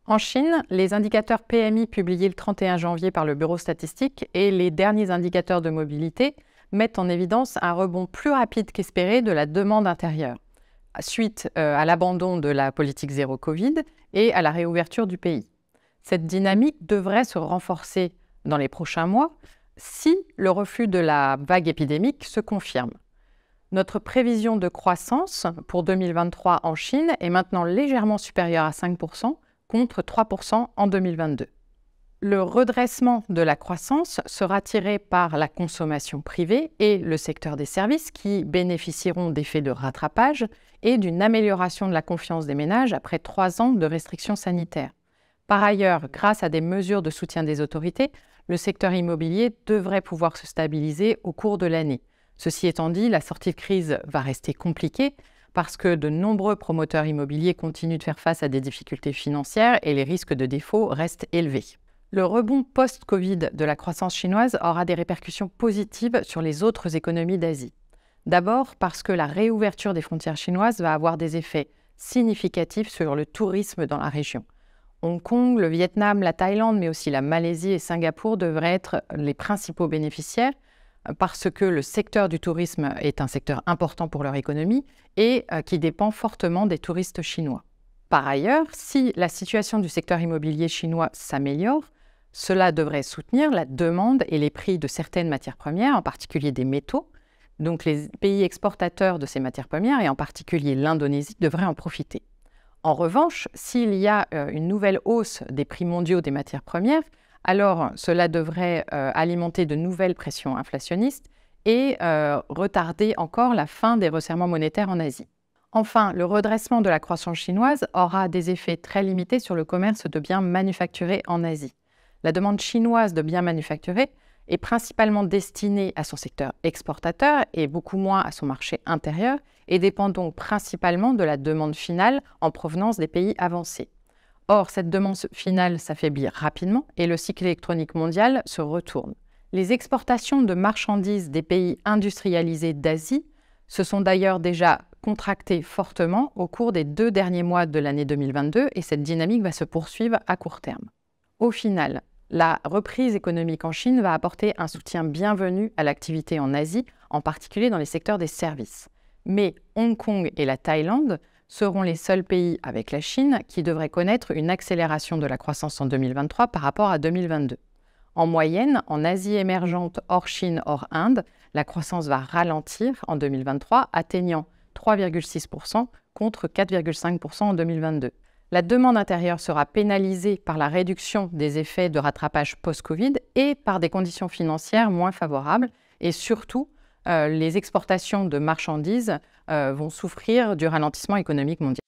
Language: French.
En Chine, les indicateurs PMI publiés le 31 janvier par le Bureau statistique et les derniers indicateurs de mobilité mettent en évidence un rebond plus rapide qu'espéré de la demande intérieure, suite à l'abandon de la politique zéro Covid et à la réouverture du pays. Cette dynamique devrait se renforcer dans les prochains mois si le reflux de la vague épidémique se confirme. Notre prévision de croissance pour 2023 en Chine est maintenant légèrement supérieure à 5%, contre 3% en 2022. Le redressement de la croissance sera tiré par la consommation privée et le secteur des services qui bénéficieront d'effets de rattrapage et d'une amélioration de la confiance des ménages après 3 ans de restrictions sanitaires. Par ailleurs, grâce à des mesures de soutien des autorités, le secteur immobilier devrait pouvoir se stabiliser au cours de l'année. Ceci étant dit, la sortie de crise va rester compliquée parce que de nombreux promoteurs immobiliers continuent de faire face à des difficultés financières et les risques de défaut restent élevés. Le rebond post-Covid de la croissance chinoise aura des répercussions positives sur les autres économies d'Asie. D'abord parce que la réouverture des frontières chinoises va avoir des effets significatifs sur le tourisme dans la région. Hong Kong, le Vietnam, la Thaïlande, mais aussi la Malaisie et Singapour devraient être les principaux bénéficiaires parce que le secteur du tourisme est un secteur important pour leur économie et qui dépend fortement des touristes chinois. Par ailleurs, si la situation du secteur immobilier chinois s'améliore, cela devrait soutenir la demande et les prix de certaines matières premières, en particulier des métaux. Donc les pays exportateurs de ces matières premières, et en particulier l'Indonésie, devraient en profiter. En revanche, s'il y a une nouvelle hausse des prix mondiaux des matières premières, alors cela devrait alimenter de nouvelles pressions inflationnistes et retarder encore la fin des resserrements monétaires en Asie. Enfin, le redressement de la croissance chinoise aura des effets très limités sur le commerce de biens manufacturés en Asie. La demande chinoise de biens manufacturés est principalement destinée à son secteur exportateur et beaucoup moins à son marché intérieur et dépend donc principalement de la demande finale en provenance des pays avancés. Or, cette demande finale s'affaiblit rapidement et le cycle électronique mondial se retourne. Les exportations de marchandises des pays industrialisés d'Asie se sont d'ailleurs déjà contractées fortement au cours des 2 derniers mois de l'année 2022 et cette dynamique va se poursuivre à court terme. Au final, la reprise économique en Chine va apporter un soutien bienvenu à l'activité en Asie, en particulier dans les secteurs des services. Mais Hong Kong et la Thaïlande seront les seuls pays avec la Chine qui devraient connaître une accélération de la croissance en 2023 par rapport à 2022. En moyenne, en Asie émergente hors Chine, hors Inde, la croissance va ralentir en 2023, atteignant 3,6% contre 4,5% en 2022. La demande intérieure sera pénalisée par la réduction des effets de rattrapage post-Covid et par des conditions financières moins favorables et surtout, les exportations de marchandises vont souffrir du ralentissement économique mondial.